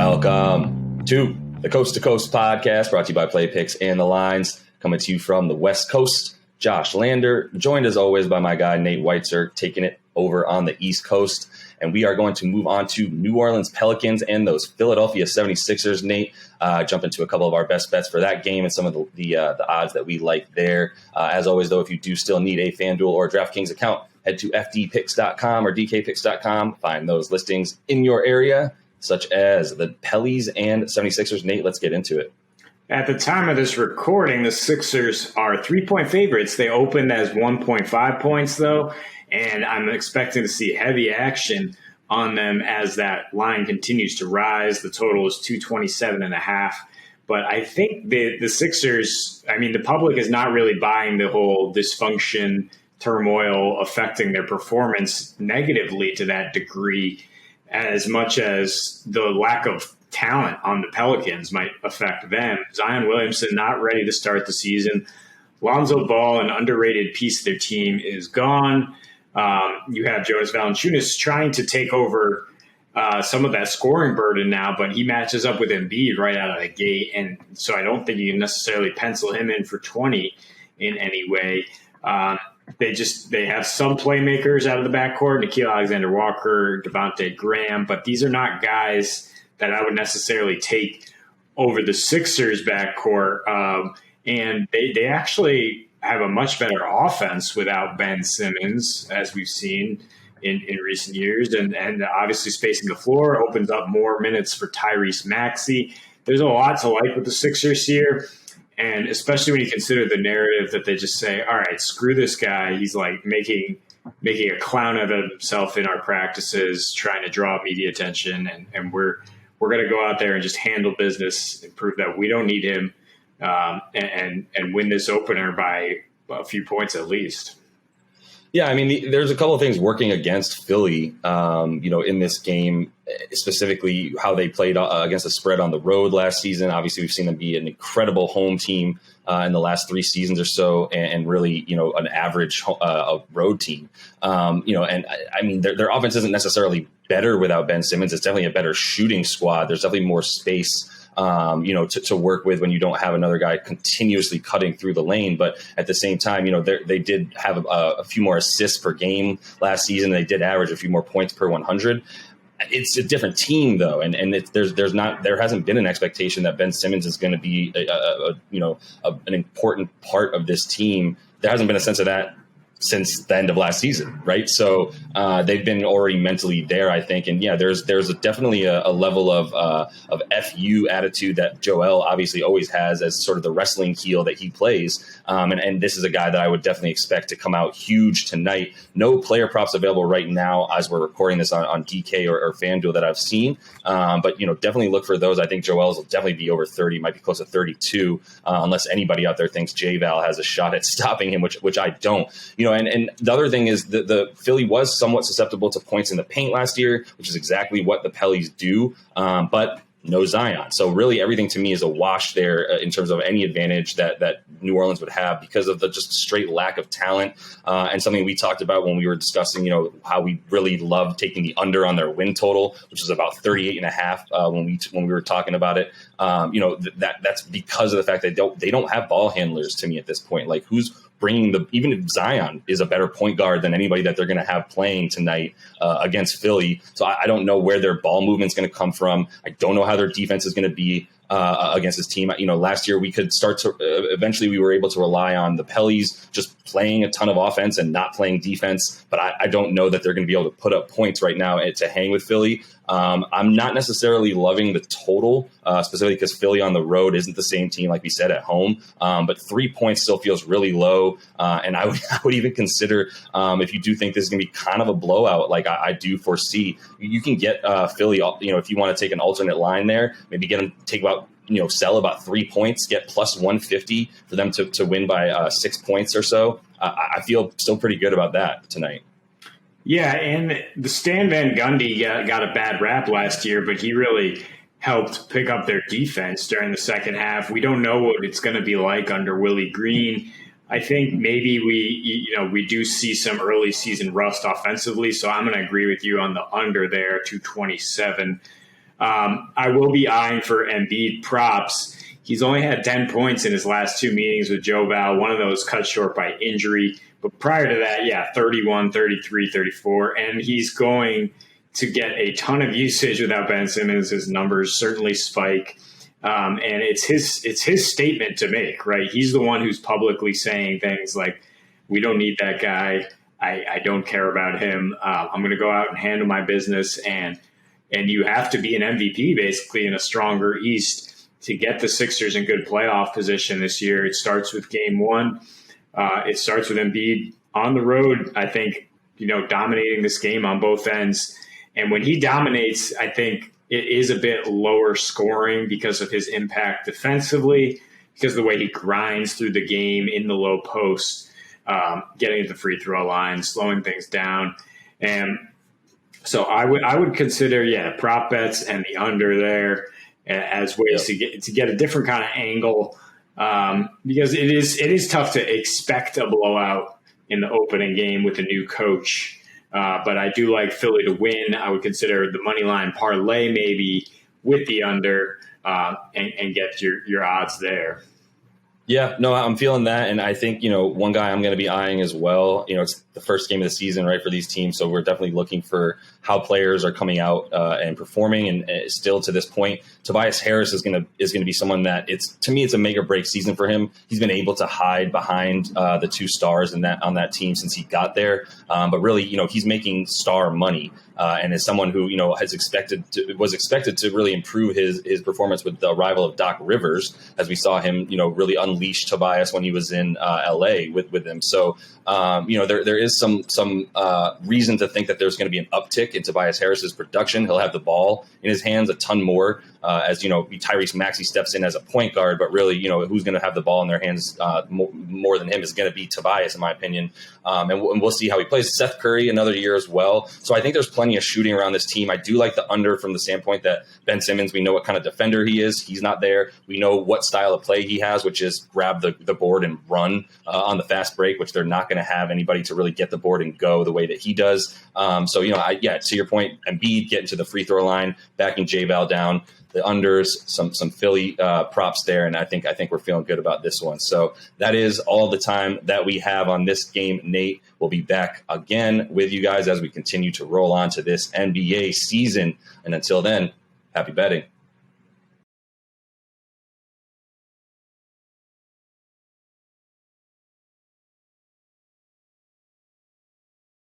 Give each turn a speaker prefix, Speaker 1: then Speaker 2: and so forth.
Speaker 1: Welcome to the Coast to Coast podcast, brought to you by Play Picks and the Lines, coming to you from the West Coast. Josh Lander, joined as always by my guy Nate Weitzer, taking it over on the East Coast. And we are going to move on to New Orleans Pelicans and those Philadelphia 76ers, Nate. Jump into a couple of our best bets for that game and some of the odds that we like there. As always, though, if you do still need a FanDuel or DraftKings account, head to fdpicks.com or dkpicks.com. Find those listings in your area, such as the Pellies and 76ers. Nate, let's get into it.
Speaker 2: At the time of this recording, the Sixers are 3-point favorites. They opened as 1.5 points, though, and I'm expecting to see heavy action on them as that line continues to rise. The total is 227.5. But I think the Sixers, the public is not really buying the whole dysfunction, turmoil affecting their performance negatively to that degree, as much as the lack of talent on the Pelicans might affect them. Zion Williamson not ready to start the season. Lonzo Ball, an underrated piece of their team, is gone. You have Jonas Valanciunas trying to take over some of that scoring burden now, but he matches up with Embiid right out of the gate, and so I don't think you can necessarily pencil him in for 20 in any way. They have some playmakers out of the backcourt, Nickeil Alexander-Walker, Devontae Graham, but these are not guys that I would necessarily take over the Sixers backcourt. And they actually have a much better offense without Ben Simmons, as we've seen in recent years. And obviously spacing the floor opens up more minutes for Tyrese Maxey. There's a lot to like with the Sixers here. And especially when you consider the narrative that they just say, all right, screw this guy. He's like making a clown of himself in our practices, trying to draw media attention. And we're going to go out there and just handle business and prove that we don't need him and win this opener by a few points at least.
Speaker 1: Yeah, there's a couple of things working against Philly, in this game, specifically how they played against the spread on the road last season. Obviously, we've seen them be an incredible home team in the last 3 seasons or so, and really, an average road team. Their offense isn't necessarily better without Ben Simmons. It's definitely a better shooting squad. There's definitely more space to work with when you don't have another guy continuously cutting through the lane. But at the same time, they did have a few more assists per game last season. They did average a few more points per 100. It's a different team, though, and there hasn't been an expectation that Ben Simmons is going to be an important part of this team. There hasn't been a sense of that since the end of last season, right? So they've been already mentally there, I think. And yeah, there's definitely a level of FU attitude that Joel obviously always has as sort of the wrestling heel that he plays. And this is a guy that I would definitely expect to come out huge tonight. No player props available right now as we're recording this on DK or FanDuel that I've seen. But definitely look for those. I think Joel's will definitely be over 30, might be close to 32, unless anybody out there thinks J-Val has a shot at stopping him, which I don't. And the other thing is the Philly was somewhat susceptible to points in the paint last year, which is exactly what the Pellies do. But no Zion. So really everything to me is a wash there in terms of any advantage that New Orleans would have because of the just straight lack of talent. And something we talked about when we were discussing, how we really love taking the under on their win total, which is about 38.5 when we were talking about it. That's because of the fact that they don't have ball handlers to me at this point. Like who's bringing even if Zion is a better point guard than anybody that they're going to have playing tonight against Philly. So I don't know where their ball movement is going to come from. I don't know how their defense is going to be against this team. Last year we could start to eventually we were able to rely on the Pellies just playing a ton of offense and not playing defense. But I don't know that they're going to be able to put up points right now to hang with Philly. I'm not necessarily loving the total, specifically because Philly on the road isn't the same team like we said at home. But 3 points still feels really low. And I would even consider if you do think this is going to be kind of a blowout, like I do foresee, you can get Philly, if you want to take an alternate line there, maybe get them take about sell about 3 points, get plus 150 for them to win by 6 points or so. I feel still pretty good about that tonight.
Speaker 2: Yeah, and the Stan Van Gundy got a bad rap last year, but he really helped pick up their defense during the second half. We don't know what it's going to be like under Willie Green. I think maybe we do see some early season rust offensively, so I'm going to agree with you on the under there, 227. I will be eyeing for Embiid props. He's only had 10 points in his last two meetings with Joe Val, one of those cut short by injury. But prior to that, 31, 33, 34. And he's going to get a ton of usage without Ben Simmons. His numbers certainly spike. And it's his statement to make, right? He's the one who's publicly saying things like, we don't need that guy. I don't care about him. I'm going to go out and handle my business. And you have to be an MVP basically in a stronger East to get the Sixers in good playoff position this year. It starts with game one. It starts with Embiid on the road, I think, dominating this game on both ends. And when he dominates, I think it is a bit lower scoring because of his impact defensively, because of the way he grinds through the game in the low post, getting to the free throw line, slowing things down. And so I would consider, prop bets and the under there as ways to get a different kind of angle, because it is tough to expect a blowout in the opening game with a new coach. But I do like Philly to win. I would consider the money line parlay maybe with the under and get your odds there.
Speaker 1: Yeah, no, I'm feeling that. And I think, one guy I'm going to be eyeing as well, it's the first game of the season, right, for these teams. So we're definitely looking for how players are coming out and performing. And still to this point, Tobias Harris is going to be someone that to me, it's a make or break season for him. He's been able to hide behind the two stars on that team since he got there. But really, he's making star money. And as someone who was expected to really improve his performance with the arrival of Doc Rivers, as we saw him really unleash Tobias when he was in LA with him. So there is some reason to think that there's going to be an uptick in Tobias Harris's production. He'll have the ball in his hands a ton more as Tyrese Maxey steps in as a point guard, but really who's going to have the ball in their hands more than him is going to be Tobias, in my opinion. And we'll see how he plays. Seth Curry another year as well. So I think there's plenty of shooting around this team. I do like the under from the standpoint that Ben Simmons, we know what kind of defender he is. He's not there. We know what style of play he has, which is grab the board and run on the fast break, which they're not going to have anybody to really get the board and go the way that he does. So to your point, Embiid getting to the free throw line, backing J-Val down, the unders, some Philly props there, and I think we're feeling good about this one. So that is all the time that we have on this game. Nate will be back again with you guys as we continue to roll on to this NBA season. And until then, happy betting.